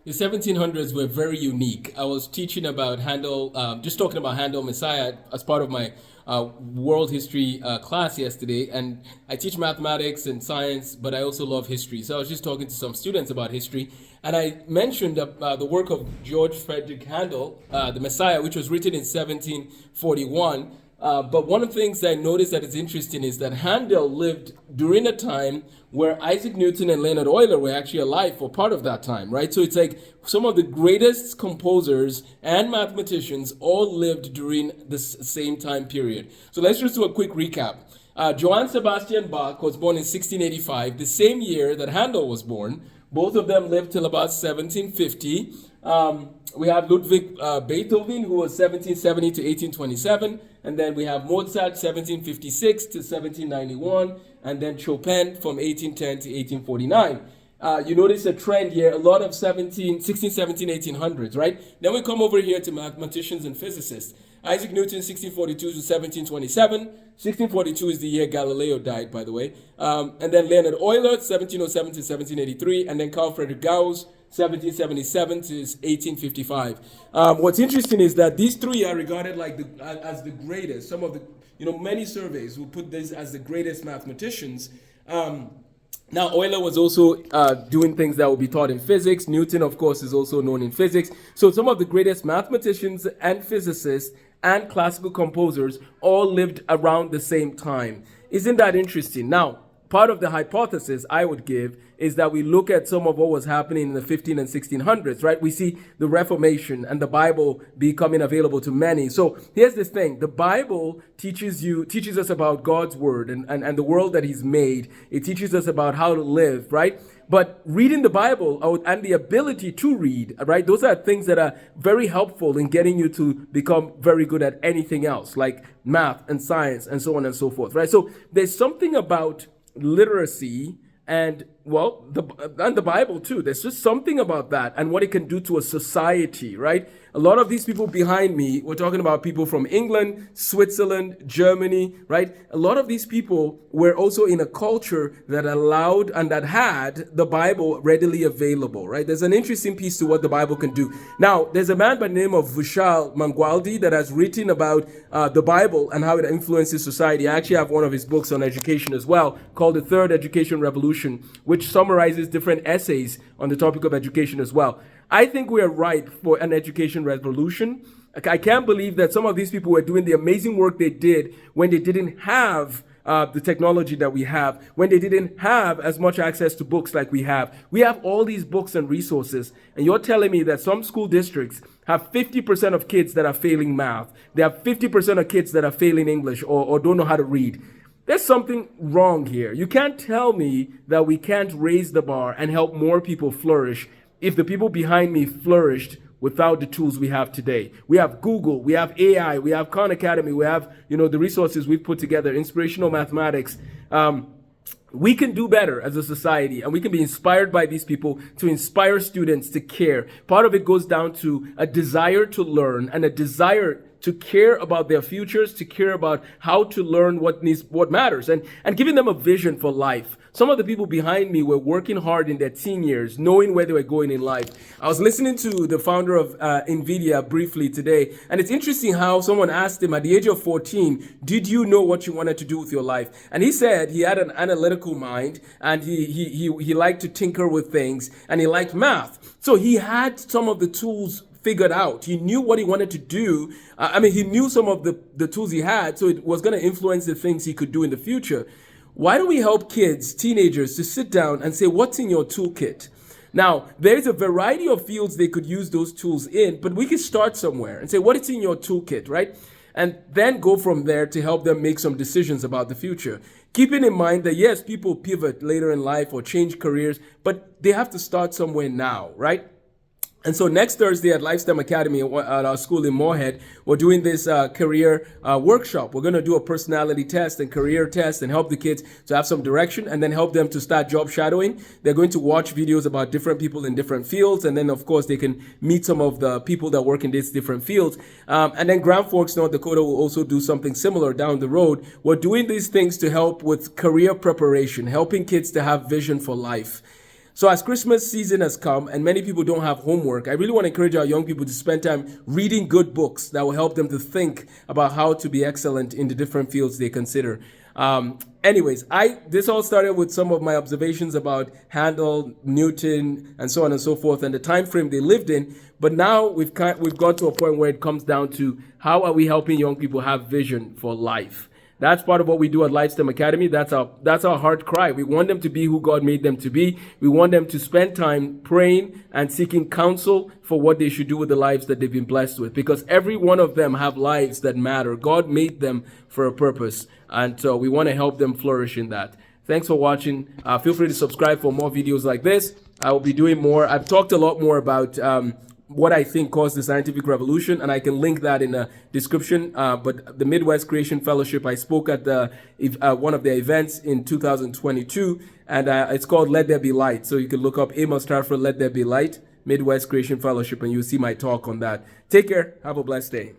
The 1700s were very unique. I was teaching about Handel, just talking about Handel Messiah as part of my world history class yesterday. And I teach mathematics and science, but I also love history. So I was just talking to some students about history. And I mentioned the work of George Frederick Handel, the Messiah, which was written in 1741. But one of the things I noticed that is interesting is that Handel lived during a time where Isaac Newton and Leonard Euler were actually alive for part of that time, right? So it's like some of the greatest composers and mathematicians all lived during this same time period. So let's just do a quick recap. Johann Sebastian Bach was born in 1685, the same year that Handel was born. Both of them lived till about 1750. We have Ludwig Beethoven, who was 1770 to 1827. And then we have Mozart, 1756 to 1791. And then Chopin from 1810 to 1849. You notice a trend here, a lot of 16, 17, 1800s, right? Then we come over here to mathematicians and physicists. Isaac Newton, 1642 to 1727. 1642 is the year Galileo died, by the way. And then Leonard Euler, 1707 to 1783. And then Carl Friedrich Gauss, 1777 to 1855. What's interesting is that these three are regarded like as the greatest. Some of the, many surveys will put this as the greatest mathematicians. Now, Euler was also doing things that will be taught in physics. Newton, of course, is also known in physics. So some of the greatest mathematicians and physicists and classical composers all lived around the same time. Isn't that interesting? Now, part of the hypothesis I would give is that we look at some of what was happening in the 15 and 1600s, right? We see the Reformation and the Bible becoming available to many. So here's this thing. The Bible teaches us about God's word and the world that he's made. It teaches us about how to live, right? But reading the Bible and the ability to read, right? Those are things that are very helpful in getting you to become very good at anything else, like math and science and so on and so forth, right? So there's something about literacy and the Bible too. There's just something about that and what it can do to a society, right? A lot of these people behind me, we're talking about people from England, Switzerland, Germany, right? A lot of these people were also in a culture that allowed and that had the Bible readily available, right? There's an interesting piece to what the Bible can do. Now, there's a man by the name of Vishal Mangalwadi that has written about the Bible and how it influences society. I actually have one of his books on education as well, called The Third Education Revolution, which summarizes different essays on the topic of education as well. I think we are ripe for an education revolution. I can't believe that some of these people were doing the amazing work they did when they didn't have the technology that we have, when they didn't have as much access to books like we have. We have all these books and resources, and you're telling me that some school districts have 50% of kids that are failing math. They have 50% of kids that are failing English or don't know how to read. There's something wrong here. You can't tell me that we can't raise the bar and help more people flourish if the people behind me flourished without the tools we have today. We have Google, we have AI, we have Khan Academy, we have, the resources we've put together, inspirational mathematics. We can do better as a society, and we can be inspired by these people to inspire students to care. Part of it goes down to a desire to learn and a desire to care about their futures, to care about how to learn what matters, and giving them a vision for life. Some of the people behind me were working hard in their teen years, knowing where they were going in life. I was listening to the founder of NVIDIA briefly today, and it's interesting how someone asked him at the age of 14, did you know what you wanted to do with your life? And he said he had an analytical mind, and he liked to tinker with things, and he liked math. So he had some of the tools figured out. He knew what he wanted to do. He knew some of the tools he had, so it was going to influence the things he could do in the future. Why don't we help kids, teenagers, to sit down and say, what's in your toolkit? Now, there's a variety of fields they could use those tools in, but we can start somewhere and say, what is in your toolkit, right? And then go from there to help them make some decisions about the future. Keeping in mind that, yes, people pivot later in life or change careers, but they have to start somewhere now, right? And so next Thursday at Lifestem Academy at our school in Moorhead, we're doing this career workshop. We're going to do a personality test and career test and help the kids to have some direction and then help them to start job shadowing. They're going to watch videos about different people in different fields. And then, of course, they can meet some of the people that work in these different fields. And then Grand Forks, North Dakota will also do something similar down the road. We're doing these things to help with career preparation, helping kids to have vision for life. So as Christmas season has come and many people don't have homework, I really want to encourage our young people to spend time reading good books that will help them to think about how to be excellent in the different fields they consider. Anyways, this all started with some of my observations about Handel, Newton, and so on and so forth, and the time frame they lived in. But now we've got to a point where it comes down to how are we helping young people have vision for life. That's part of what we do at Lightstem Academy. That's our heart cry. We want them to be who God made them to be. We want them to spend time praying and seeking counsel for what they should do with the lives that they've been blessed with. Because every one of them have lives that matter. God made them for a purpose. And so we want to help them flourish in that. Thanks for watching. Feel free to subscribe for more videos like this. I will be doing more. I've talked a lot more about what I think caused the scientific revolution, and I can link that in the description. But the Midwest Creation Fellowship, I spoke at one of their events in 2022, and it's called Let There Be Light. So you can look up Amos, Tarfa, Let There Be Light, Midwest Creation Fellowship, and you'll see my talk on that. Take care. Have a blessed day.